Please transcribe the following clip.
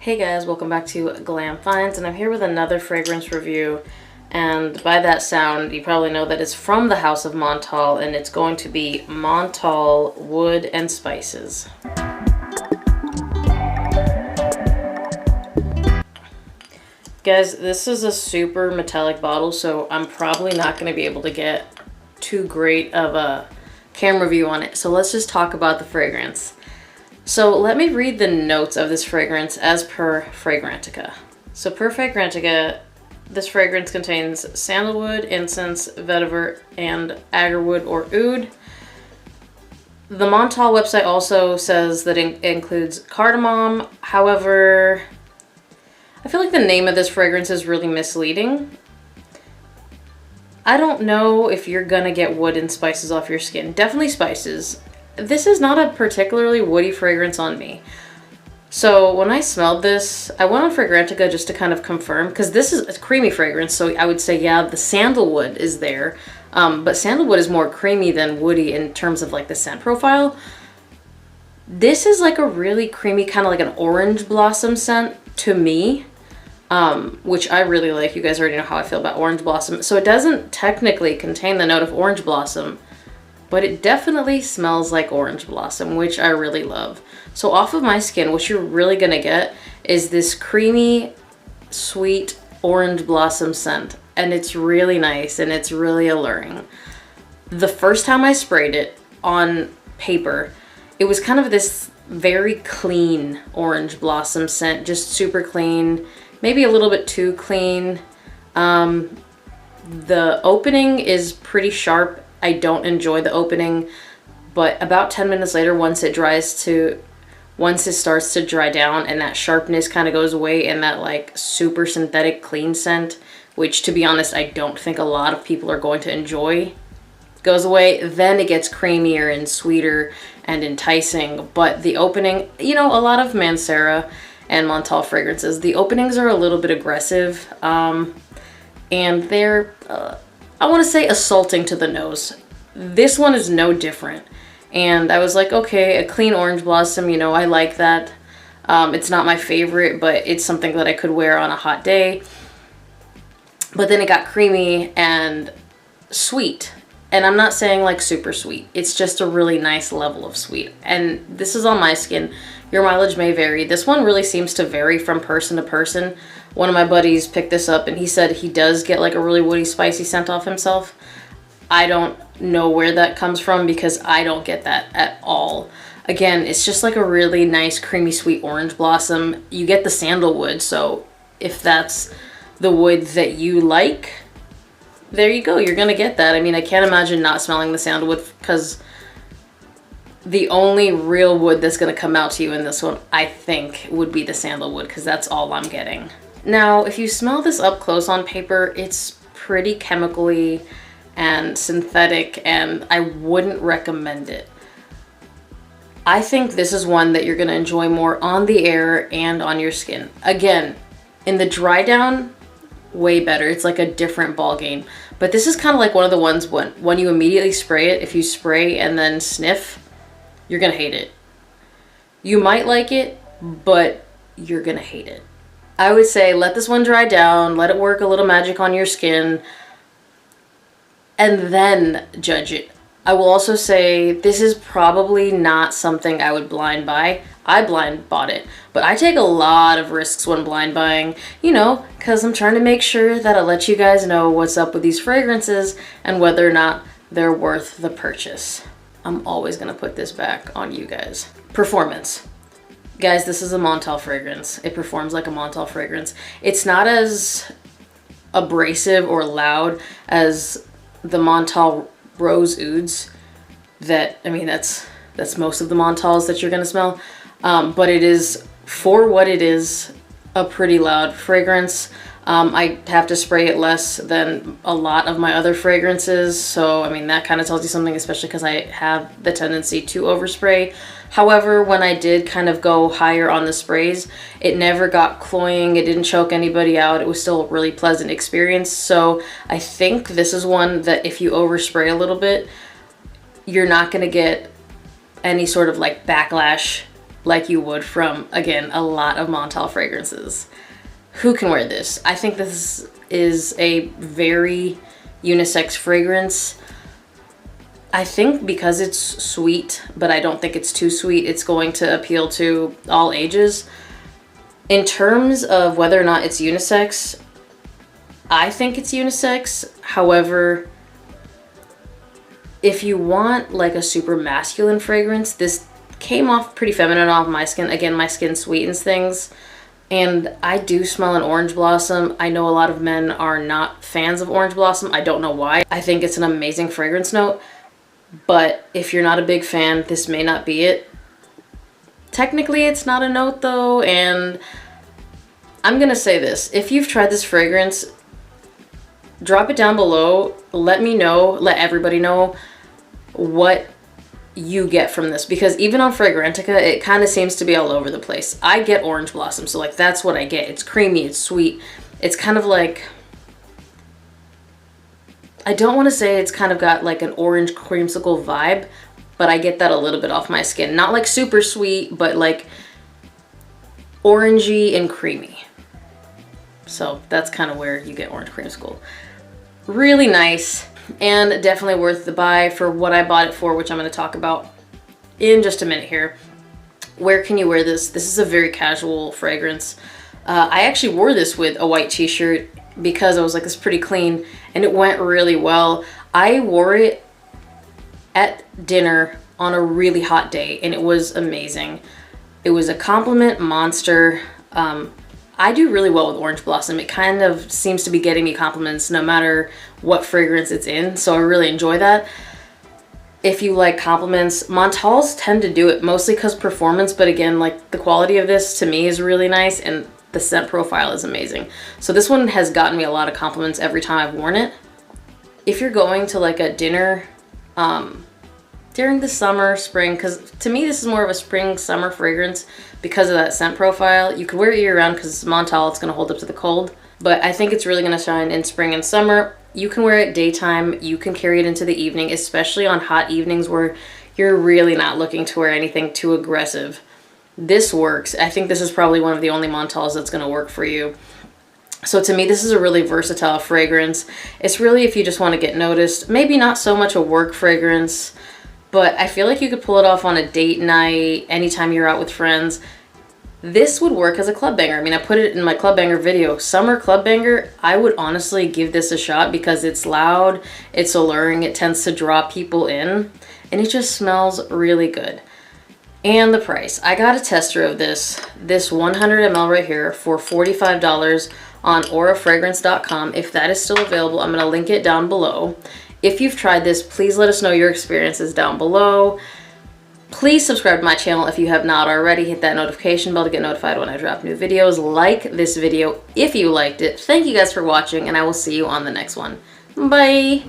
Hey guys, welcome back to Glam Finds, and I'm here with another fragrance review. And by that sound, you probably know that it's from the house of Montale, and it's going to be Montale Wood and Spices. Guys, this is a super metallic bottle, so I'm probably not going to be able to get too great of a camera view on it. So let's just talk about the fragrance. So let me read the notes of this fragrance as per Fragrantica. So per Fragrantica, this fragrance contains sandalwood, incense, vetiver, and agarwood or oud. The Montale website also says that it includes cardamom. However, I feel like the name of this fragrance is really misleading. I don't know if you're gonna get wood and spices off your skin. Definitely spices. This is not a particularly woody fragrance on me. So when I smelled this, I went on Fragrantica just to kind of confirm, because this is a creamy fragrance, so I would say, yeah, the sandalwood is there. But sandalwood is more creamy than woody in terms of like the scent profile. This is like a really creamy, kind of like an orange blossom scent to me, which I really like. You guys already know how I feel about orange blossom. So it doesn't technically contain the note of orange blossom, but it definitely smells like orange blossom, which I really love. So off of my skin, what you're really gonna get is this creamy, sweet orange blossom scent. And it's really nice and it's really alluring. The first time I sprayed it on paper, it was kind of this very clean orange blossom scent, just super clean, maybe a little bit too clean. The opening is pretty sharp. I don't enjoy the opening, but about 10 minutes later, once it starts to dry down and that sharpness kind of goes away and that like super synthetic clean scent, which to be honest, I don't think a lot of people are going to enjoy, goes away, then it gets creamier and sweeter and enticing. But the opening, you know, a lot of Mancera and Montale fragrances, the openings are a little bit aggressive, and they're, I want to say, assaulting to the nose. This one is no different. And I was like, okay, a clean orange blossom, you know, I like that. It's not my favorite, but it's something that I could wear on a hot day. But then it got creamy and sweet. And I'm not saying like super sweet. It's just a really nice level of sweet. And this is on my skin. Your mileage may vary. This one really seems to vary from person to person. One of my buddies picked this up and he said he does get like a really woody, spicy scent off himself. I don't know where that comes from because I don't get that at all. Again, it's just like a really nice, creamy, sweet orange blossom. You get the sandalwood, so if that's the wood that you like, there you go. You're gonna get that. I mean, I can't imagine not smelling the sandalwood, because the only real wood that's gonna come out to you in this one, I think, would be the sandalwood, because that's all I'm getting. Now, if you smell this up close on paper, it's pretty chemically and synthetic, and I wouldn't recommend it. I think this is one that you're gonna enjoy more on the air and on your skin. Again, in the dry down, way better. It's like a different ball game. But this is kind of like one of the ones when you immediately spray it, if you spray and then sniff, you're gonna hate it. You might like it, but you're gonna hate it. I would say let this one dry down, let it work a little magic on your skin, and then judge it. I will also say this is probably not something I would blind buy. I blind bought it, but I take a lot of risks when blind buying, you know, because I'm trying to make sure that I let you guys know what's up with these fragrances and whether or not they're worth the purchase. I'm always gonna put this back on you guys. Performance. Guys, this is a Montale fragrance. It performs like a Montale fragrance. It's not as abrasive or loud as the Montale Rose Ouds. That, I mean, that's most of the Montales that you're gonna smell. But it is, for what it is, a pretty loud fragrance. I have to spray it less than a lot of my other fragrances. So, I mean, that kind of tells you something, especially because I have the tendency to overspray. However, when I did kind of go higher on the sprays, it never got cloying. It didn't choke anybody out. It was still a really pleasant experience. So I think this is one that if you overspray a little bit, you're not going to get any sort of like backlash like you would from, again, a lot of Montale fragrances. Who can wear this? I think this is a very unisex fragrance. I think because it's sweet, but I don't think it's too sweet, it's going to appeal to all ages. In terms of whether or not it's unisex, I think it's unisex. However, if you want like a super masculine fragrance, this came off pretty feminine off my skin. Again, my skin sweetens things. And I do smell an orange blossom. I know a lot of men are not fans of orange blossom. I don't know why. I think it's an amazing fragrance note. But if you're not a big fan, this may not be it. Technically, it's not a note though. And I'm gonna say this. If you've tried this fragrance, drop it down below. Let me know, let everybody know what you get from this, because even on Fragrantica it kind of seems to be all over the place. I get orange blossom, so like that's what I get. It's creamy, it's sweet, it's kind of like, I don't want to say it's kind of got like an orange creamsicle vibe, but I get that a little bit off my skin. Not like super sweet, but like orangey and creamy. So that's kind of where you get orange creamsicle. Really nice. And definitely worth the buy for what I bought it for, which I'm going to talk about in just a minute here. Where can you wear this? This is a very casual fragrance. I actually wore this with a white t-shirt because I was like, it's pretty clean, and it went really well. I wore it at dinner on a really hot day, and it was amazing. It was a compliment monster. I do really well with orange blossom. It kind of seems to be getting me compliments no matter what fragrance it's in, so I really enjoy that. If you like compliments, Montales tend to do it mostly because performance, but again, like the quality of this to me is really nice, and the scent profile is amazing. So this one has gotten me a lot of compliments every time I've worn it. If you're going to like a dinner during the summer, spring, because to me this is more of a spring summer fragrance because of that scent profile. You can wear it year round because it's Montale, it's going to hold up to the cold, but I think it's really going to shine in spring and summer. You can wear it daytime, you can carry it into the evening, especially on hot evenings where you're really not looking to wear anything too aggressive. This works. I think this is probably one of the only Montales that's going to work for you. So to me, this is a really versatile fragrance. It's really if you just want to get noticed, maybe not so much a work fragrance, but I feel like you could pull it off on a date night, anytime you're out with friends. This would work as a club banger. I mean, I put it in my club banger video. Summer club banger, I would honestly give this a shot because it's loud, it's alluring, it tends to draw people in, and it just smells really good. And the price. I got a tester of this 100 ml right here for $45 on aurafragrance.com. If that is still available, I'm going to link it down below. If you've tried this, please let us know your experiences down below. Please subscribe to my channel if you have not already. Hit that notification bell to get notified when I drop new videos. Like this video if you liked it. Thank you guys for watching, and I will see you on the next one. Bye!